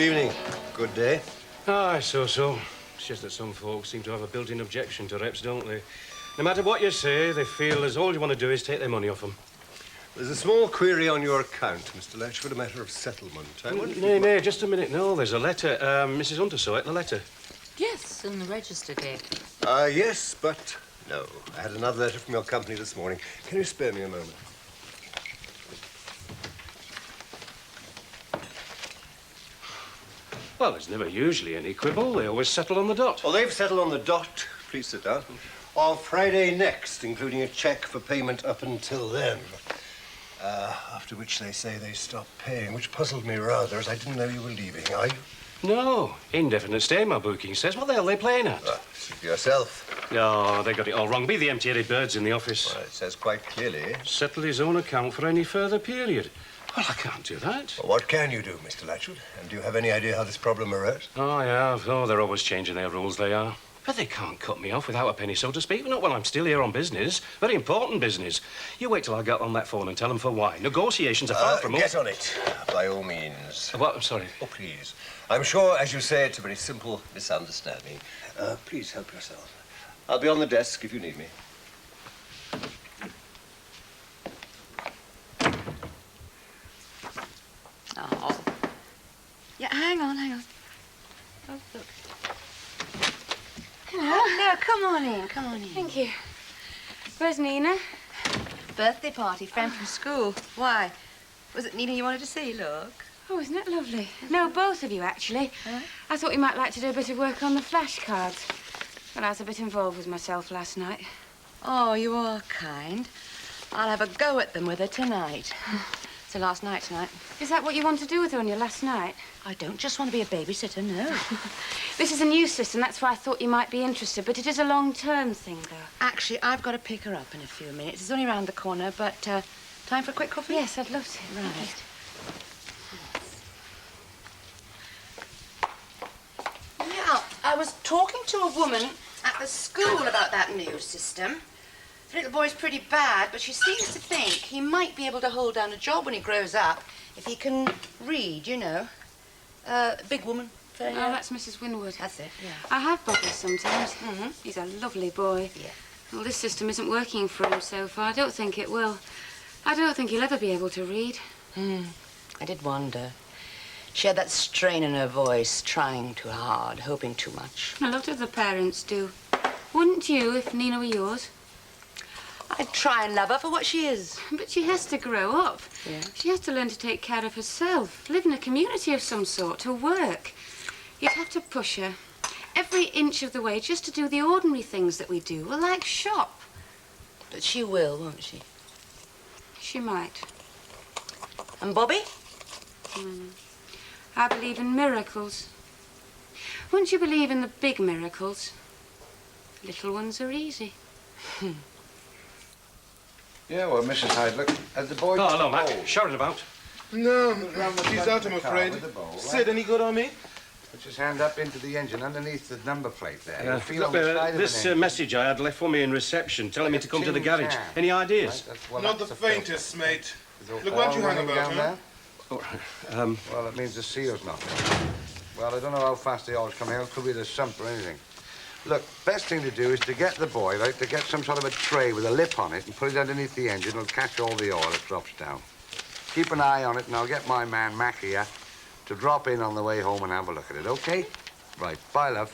evening. Good day. Aye, so. It's just that some folks seem to have a built-in objection to reps, don't they? No matter what you say, they feel as all you want to do is take their money off them. There's a small query on your account, Mr. Latchford, a matter of settlement. Nay, just a minute. No, there's a letter. Mrs. Hunter saw it, the letter. Yes, in the register, Dick. Yes, but no. I had another letter from your company this morning. Can you spare me a moment? Well, there's never usually any quibble. They always settle on the dot. Well, they've settled on the dot. Please sit down. On Friday next, including a cheque for payment up until then. After which they say they stopped paying, which puzzled me rather, as I didn't know you were leaving. Are you? No. Indefinite stay, my booking says. What the hell are they playing at? See for yourself. No, they got it all wrong. Be the empty-headed birds in the office. Well, it says quite clearly. Settle his own account for any further period. Well, I can't do that. Well, what can you do, Mr. Latchford? And do you have any idea how this problem arose? Oh, yeah. Oh, they're always changing their rules, they are. But they can't cut me off without a penny, so to speak. Not while I'm still here on business. Very important business. You wait till I get on that phone and tell them for why. Negotiations are far from... Get on it, by all means. What? I'm sorry. Oh, please. I'm sure, as you say, it's a very simple misunderstanding. Please help yourself. I'll be on the desk if you need me. Oh. Yeah, hang on. Oh, look. Hello. No, come on in. Thank you. Where's Nina? Birthday party, friend from school. Why? Was it Nina you wanted to see? Look. Oh, isn't it lovely? No, both of you, actually. Huh? I thought you might like to do a bit of work on the flashcards. Well, I was a bit involved with myself last night. Oh, you are kind. I'll have a go at them with her tonight. So last night tonight. Is that what you want to do with her on your last night? I don't just want to be a babysitter, no. This is a new system, that's why I thought you might be interested, but it is a long-term thing, though. Actually, I've got to pick her up in a few minutes. It's only round the corner, but time for a quick coffee? Yes, I'd love to. Right. Now, I was talking to a woman at the school about that new system. The little boy's pretty bad, but she seems to think he might be able to hold down a job when he grows up if he can read, you know. Big woman. Oh, that's Mrs. Winwood. That's it, yeah. I have bothers sometimes. Mm-hmm. He's a lovely boy. Yeah. Well, this system isn't working for him so far. I don't think it will. I don't think he'll ever be able to read. I did wonder. She had that strain in her voice, trying too hard, hoping too much. A lot of the parents do. Wouldn't you if Nina were yours? I'd try and love her for what she is. But she has to grow up. Yeah. She has to learn to take care of herself, live in a community of some sort, to work. You'd have to push her every inch of the way just to do the ordinary things that we do, well, like shop. But she will, won't she? She might. And Bobby? I believe in miracles. Wouldn't you believe in the big miracles? Little ones are easy. Yeah, well, Mrs. Hyde, look, has the boy... Oh, hello, Mac. Sharon about? No, she's out, I'm afraid. Sid, any good on me? Put his hand up into the engine underneath the number plate there. Yeah. You'll feel Look, on the side of this an engine. message I had left for me in reception, telling me to come to the garage. Tin can. Any ideas? Right, well, Not the that's filter. faintest, mate. Is there Look, why don't you oil hang running about, down huh? there? Oh, Well, it means the seal's not there. Well, I don't know how fast the oil's coming out. It could be the sump or anything. Look, best thing to do is to get the boy, right, to get some sort of a tray with a lip on it and put it underneath the engine. It'll catch all the oil that drops down. Keep an eye on it, and I'll get my man, Mac, here, to drop in on the way home and have a look at it, okay? Right, bye, love.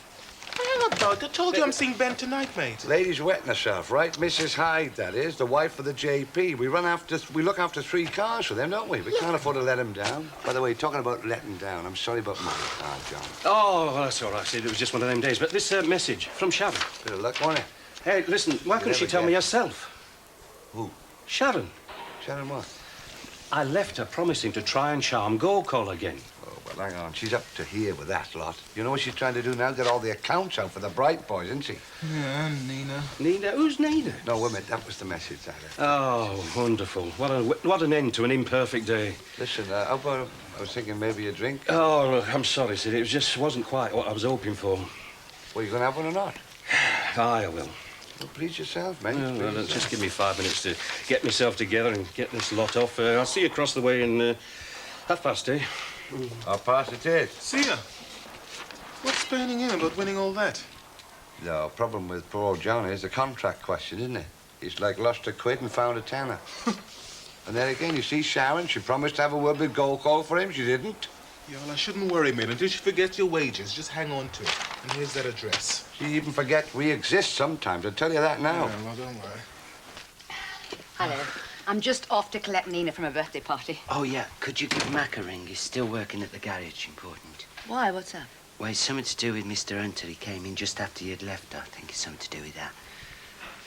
Hang about. I told you I'm seeing Ben tonight, mate. Lady's wetting herself, right? Mrs. Hyde, that is, the wife of the JP. We look after 3 cars for them, don't we? We can't afford to let them down. By the way, talking about letting down, I'm sorry about my car, John. Oh, well, that's all right, Sid. It was just one of them days. But this message from Sharon. Bit of luck, wasn't it? Hey, listen, why couldn't she tell me herself? Who? Sharon. Sharon what? I left her promising to try and charm Go-Call again. Oh, well, hang on. She's up to here with that lot. You know what she's trying to do now? Get all the accounts out for the Bright Boys, isn't she? Yeah, Nina. Nina? Who's Nina? No, wait a minute. That was the message I left. Oh, wonderful. What an end to an imperfect day. Listen, how about... I was thinking maybe a drink. Oh, look, I'm sorry, Sid. It wasn't quite what I was hoping for. Well, you going to have one or not? Aye, I will. Well, please yourself, mate. Well, just give me 5 minutes to get myself together and get this lot off. I'll see you across the way in 8:30. I'll pass it is. See ya. What's burning him about winning all that? The problem with poor old John is the contract question, isn't it? He's like lost a quid and found a tenner. And then again, you see Sharon, she promised to have a word with Gold Call for him. She didn't. Yeah, well, I shouldn't worry, mate. Until you forget your wages, just hang on to it. And here's that address. She even forgets we exist sometimes. I'll tell you that now. Yeah, well, don't worry. Hello. I'm just off to collect Nina from her birthday party. Oh, yeah. Could you give Mac a ring? He's still working at the garage. Important. Why? What's up? Well, it's something to do with Mr. Hunter. He came in just after you'd left. I think it's something to do with that.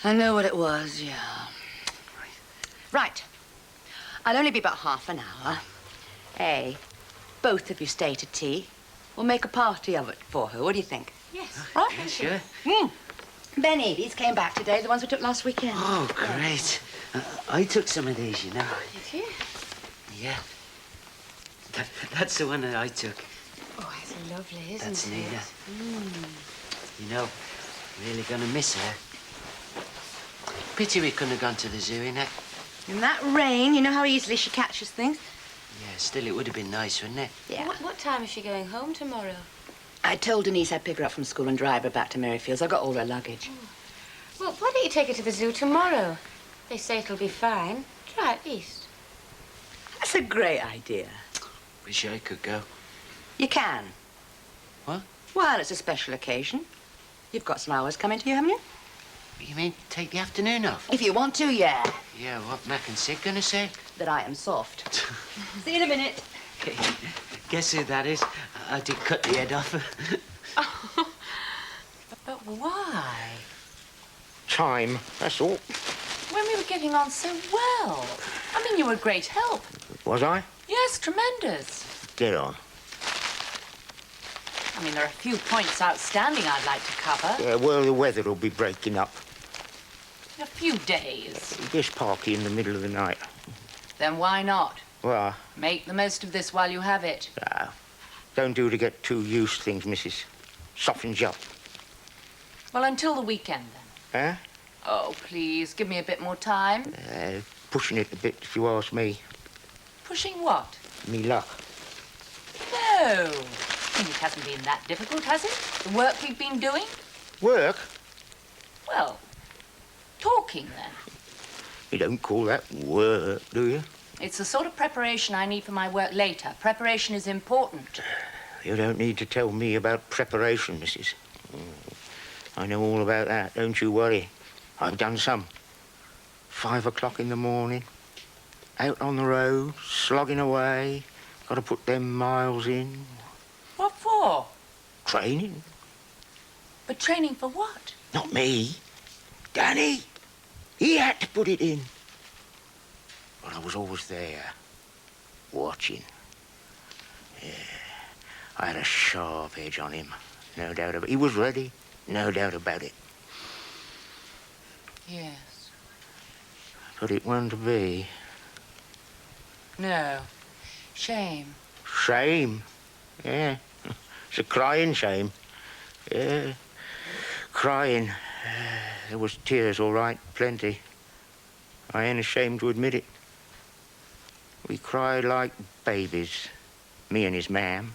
I know what it was, yeah. Right. I'll only be about half an hour. Hey, both of you stay to tea. We'll make a party of it for her. What do you think? Yes. Right? Yeah, sure. Benny, these came back today, the ones we took last weekend. Oh, great. I took some of these, you know. Did you? Yeah. That's the one that I took. Oh, it's lovely, isn't That's it? Nina. You know, really gonna miss her. Pity we couldn't have gone to the zoo, innit? In that rain, you know how easily she catches things. Yeah, still, it would have been nice, wouldn't it? Yeah. What time is she going home tomorrow? I told Denise I'd pick her up from school and drive her back to Merryfields. I got all her luggage. Well, why don't you take her to the zoo tomorrow? They say it'll be fine. Try at least. That's a great idea. Wish I could go. You can. What? Well, it's a special occasion. You've got some hours coming to you, haven't you? You mean take the afternoon off? If you want to, yeah. Yeah, what Mac and Sid gonna say? That I am soft. See you in a minute. Guess who that is? I did cut the head off. But why? Time, that's all. When we were getting on so well. I mean, you were a great help. Was I? Yes, tremendous. Get on. I mean, there are a few points outstanding I'd like to cover. Yeah, well, the weather will be breaking up. In a few days. This party in the middle of the night. Then why not? Well, Make the most of this while you have it. don't do to get too used to things, missus. Softens you up. Well, until the weekend, then. Huh? Oh, please, give me a bit more time. Pushing it a bit, if you ask me. Pushing what? Me luck. No. I mean, it hasn't been that difficult, has it? The work we've been doing? Work? Well, talking, then. You don't call that work, do you? It's the sort of preparation I need for my work later. Preparation is important. You don't need to tell me about preparation, missus. I know all about that, don't you worry. I've done some. 5 o'clock in the morning, out on the road, slogging away. Got to put them miles in. What for? Training. But training for what? Not me. Danny. He had to put it in. But I was always there, watching. Yeah. I had a sharp edge on him, no doubt about it. He was ready, no doubt about it. Yes. But it wasn't to be. No. Shame. Shame. Yeah. It's a crying shame. Yeah. Crying. There was tears, all right, plenty. I ain't ashamed to admit it. We cried like babies, me and his mam.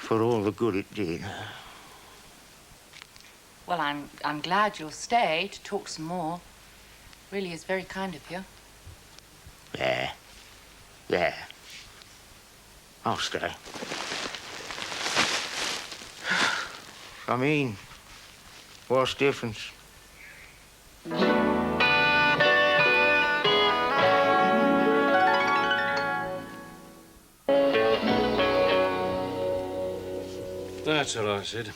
For all the good it did. Well, I'm glad you'll stay to talk some more. Really is very kind of you. Yeah. Yeah. I'll stay. I mean, what's the difference? That's all right, Sid.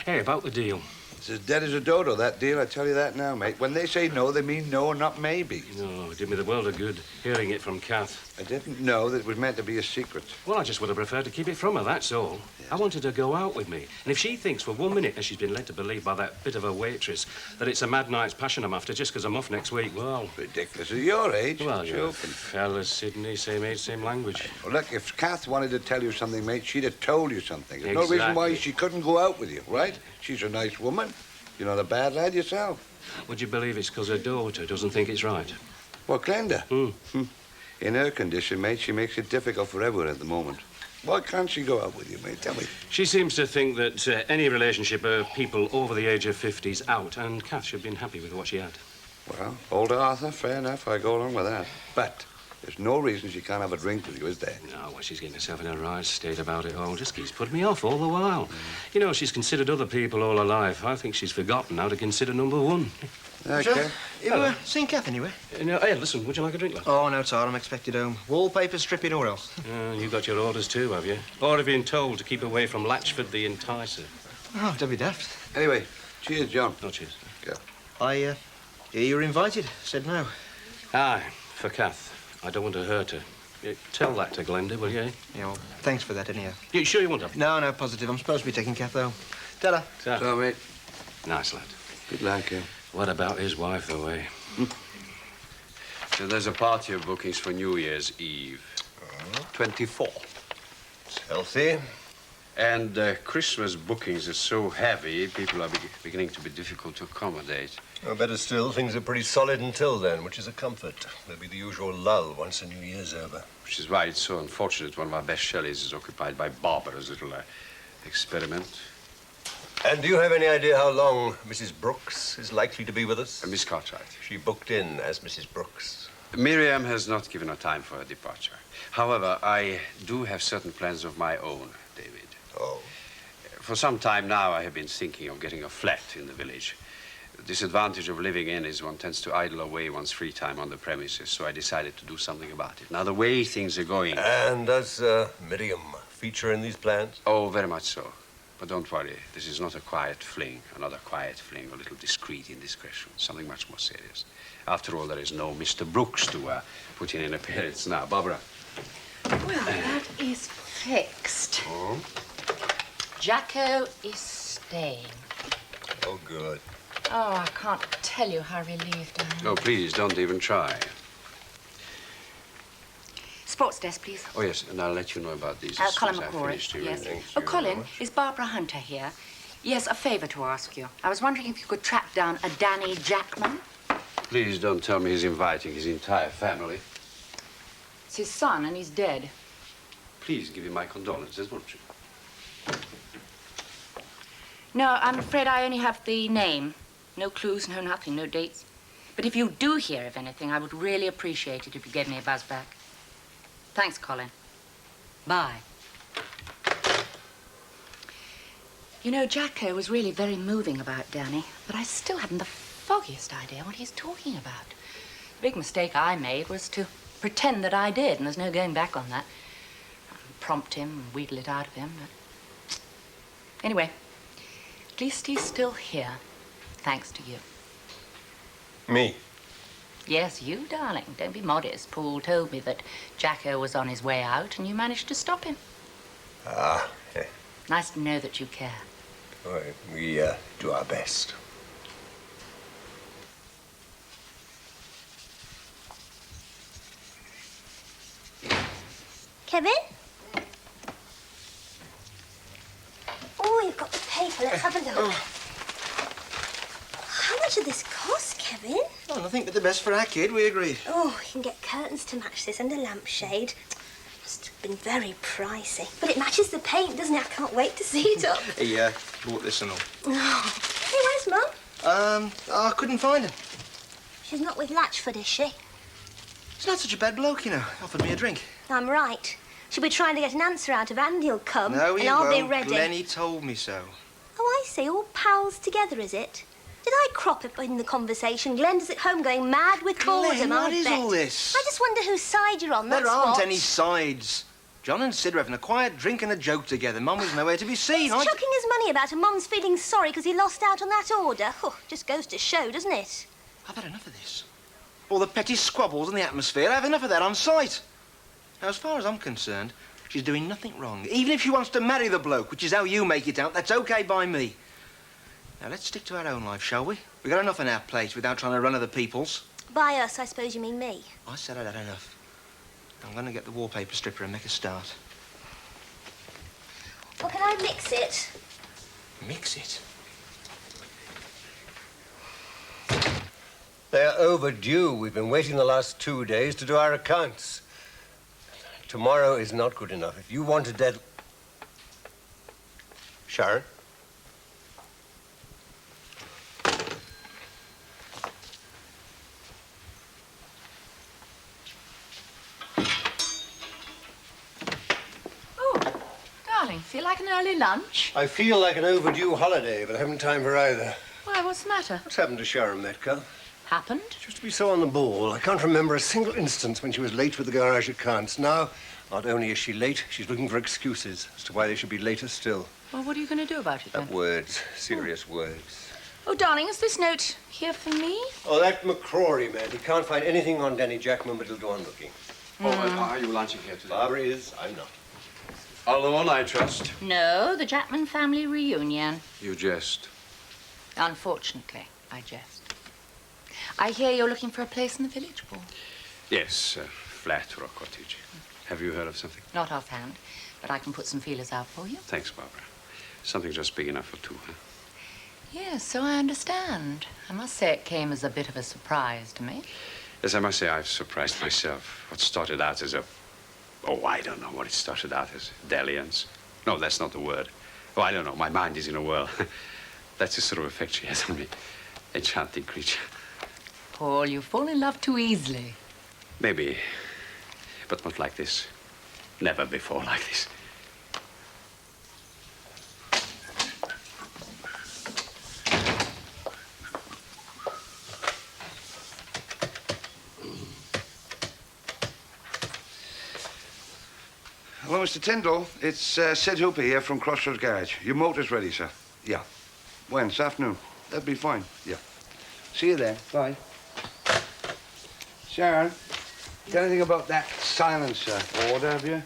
Hey, about the deal. It's as dead as a dodo, that deal, I tell you that now, mate. When they say no, they mean no, not maybe. No, it did me the world of good hearing it from Kath. I didn't know that it was meant to be a secret. Well, I just would have preferred to keep it from her, that's all. I wanted her to go out with me. And if she thinks for 1 minute, as she's been led to believe by that bit of a waitress, that it's a mad night's passion I'm after just because I'm off next week, well... Ridiculous. At your age. Well, you're joking. fellas, Sydney, same age, same language. Well, look, if Kath wanted to tell you something, mate, she'd have told you something. There's no reason why Exactly. she couldn't go out with you, right? She's a nice woman. You're not a bad lad yourself. Would you believe it's because her daughter doesn't think it's right? Well, Glenda. In her condition, mate, she makes it difficult for everyone at the moment. Why can't she go out with you, mate? Tell me. She seems to think that any relationship of people over the age of 50 is out, and Kath should have been happy with what she had. Well, older Arthur, fair enough. I go along with that. But there's no reason she can't have a drink with you, is there? No, well, she's getting herself in a right state about it all. Just keeps putting me off all the while. You know, she's considered other people all her life. I think she's forgotten how to consider number one. Okay. You seen Kath anywhere? No, hey, listen, would you like a drink, lad? Oh, no, it's all right. I'm expected home. Wallpaper, stripping, or else? You got your orders too, have you? Or have you been told to keep away from Latchford the Enticer? Oh, don't be daft. Anyway, cheers, John. No, cheers. Go. I hear you were invited. Said no. Aye, for Kath. I don't want to hurt her. Tell that to Glenda, will you? Yeah, well, thanks for that, anyhow. You sure you want to? No, positive. I'm supposed to be taking Kath home. Ta-da. So, mate. Nice lad. Good luck, yeah. What about his wife, though, eh? So there's a party of bookings for New Year's Eve. 24. It's healthy. And Christmas bookings are so heavy, people are beginning to be difficult to accommodate. Or better still, things are pretty solid until then, which is a comfort. There'll be the usual lull once the New Year's over. Which is why it's so unfortunate one of our best Shelleys is occupied by Barbara's little experiment. And do you have any idea how long Mrs. Brooks is likely to be with us? Miss Cartwright. She booked in as Mrs. Brooks. Miriam has not given her time for her departure. However, I do have certain plans of my own, David. Oh. For some time now, I have been thinking of getting a flat in the village. The disadvantage of living in is one tends to idle away one's free time on the premises, so I decided to do something about it. Now, the way things are going... And does Miriam feature in these plans? Oh, very much so. But don't worry, this is not a quiet fling, another quiet fling, a little discreet indiscretion, something much more serious. After all, there is no Mr. Brooks to put in an appearance now. Barbara. Well, that is fixed. Oh? Jacko is staying. Oh, good. Oh, I can't tell you how relieved I am. Oh, please, don't even try. Sports desk, please. Oh, yes, and I'll let you know about these Colin as I've McMorrough, finished your yes. reading. Oh, Colin, is Barbara Hunter here? Yes, a favour to ask you. I was wondering if you could track down a Danny Jackman. Please don't tell me he's inviting his entire family. It's his son, and he's dead. Please give him my condolences, won't you? No, I'm afraid I only have the name. No clues, no nothing, no dates. But if you do hear of anything, I would really appreciate it if you gave me a buzz back. Thanks, Colin. Bye. You know, Jacko was really very moving about Danny, but I still haven't the foggiest idea what he's talking about. The big mistake I made was to pretend that I did, and there's no going back on that. Prompt him and wheedle it out of him, but... Anyway, at least he's still here, thanks to you. Me? Yes, you, darling. Don't be modest. Paul told me that Jacko was on his way out and you managed to stop him. Ah, yeah. Nice to know that you care. All right, we do our best. Kevin? Oh, you've got the paper. Let's have a look. Oh. How much did this cost, Kevin? Oh, nothing but the best for our kid, we agreed. Oh, you can get curtains to match this and a lampshade. Must have been very pricey. But it matches the paint, doesn't it? I can't wait to see it up. He bought this and all. Oh. Hey, where's Mum? I couldn't find her. She's not with Latchford, is she? He's not such a bad bloke, you know. Offered me a drink. I'm right. She'll be trying to get an answer out of Andy'll come. No, he and I'll won't. be ready. Lenny told me so. Oh, I see. All pals together, is it? Did I crop up in the conversation? Glenda's at home going mad with boredom, what I is bet. all this? I just wonder whose side you're on, There that's aren't what. any sides. John and Sid are having a quiet drink and a joke together. Mum was nowhere to be seen. He's chucking his money about and Mum's feeling sorry because he lost out on that order. Oh, just goes to show, doesn't it? I've had enough of this. All the petty squabbles and the atmosphere. I have enough of that on sight. Now, as far as I'm concerned, she's doing nothing wrong. Even if she wants to marry the bloke, which is how you make it out, that's okay by me. Now, let's stick to our own life, shall we? We've got enough on our plate without trying to run other people's. By us, I suppose you mean me. I said I'd had enough. I'm going to get the wallpaper stripper and make a start. Or can I mix it? Mix it? They're overdue. We've been waiting the last 2 days to do our accounts. Tomorrow is not good enough. If you want a dead... Sharon? Darling, feel like an early lunch? I feel like an overdue holiday, but I haven't time for either. Why, what's the matter? What's happened to Sharon Metcalfe? Happened? She used to be so on the ball. I can't remember a single instance when she was late with the garage accounts. Now, not only is she late, she's looking for excuses as to why they should be later still. Well, what are you going to do about it, then? Words, serious words. Oh, darling, is this note here for me? Oh, that McMorrough man. He can't find anything on Danny Jackman, but he'll go on looking. Oh, are you lunching here today? Barbara is, I'm not. Alone, I trust. No, the Jackman family reunion. You jest. Unfortunately, I jest. I hear you're looking for a place in the village, Paul. Yes, a flat or a cottage. Have you heard of something? Not offhand, but I can put some feelers out for you. Thanks, Barbara. Something just big enough for two, huh? Yes, so I understand. I must say it came as a bit of a surprise to me. Yes, I must say I've surprised myself. What started out as a... Oh, I don't know what it started out as. Dalliance. No, that's not the word. Oh, I don't know. My mind is in a whirl. That's the sort of effect she has on me. Enchanting creature. Paul, you fall in love too easily. Maybe. But not like this. Never before like this. Hello, Mr. Tyndall. It's Sid Hooper here from Crossroads Garage. Your motor's ready, sir. Yeah. When? This afternoon? That'd be fine. Yeah. See you there. Bye. Sharon, got anything about that silencer order, have you?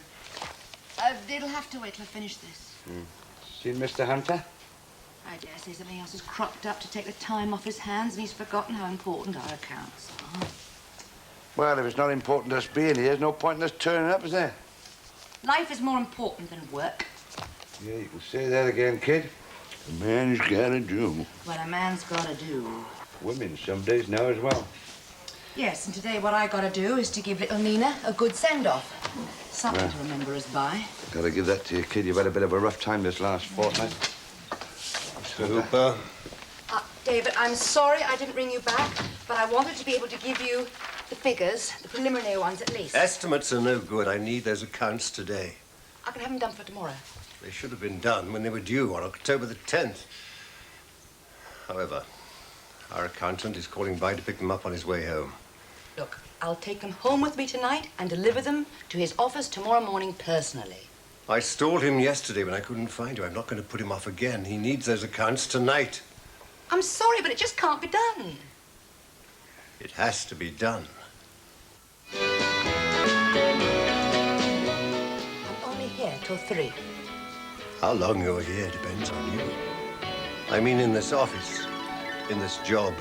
It'll have to wait till I finish this. Seen Mr. Hunter? I dare say something else has cropped up to take the time off his hands, and he's forgotten how important our accounts are. Well, if it's not important us being here, there's no point in us turning up, is there? Life is more important than work. Yeah, you can say that again, kid. A man's gotta do. What a man's gotta do. Women some days now as well. Yes, and today what I gotta do is to give little Nina a good send-off. Something to remember us by. Gotta give that to you, kid. You've had a bit of a rough time this last fortnight. Mr. Hooper. David, I'm sorry I didn't ring you back, but I wanted to be able to give you the figures, the preliminary ones at least. Estimates are no good. I need those accounts today. I can have them done for tomorrow. They should have been done when they were due on October the 10th. However, our accountant is calling by to pick them up on his way home. Look, I'll take them home with me tonight and deliver them to his office tomorrow morning personally. I stalled him yesterday when I couldn't find you. I'm not going to put him off again. He needs those accounts tonight. I'm sorry, but it just can't be done. It has to be done. I'm only here till 3. How long you're here depends on you. I mean in this office, in this job.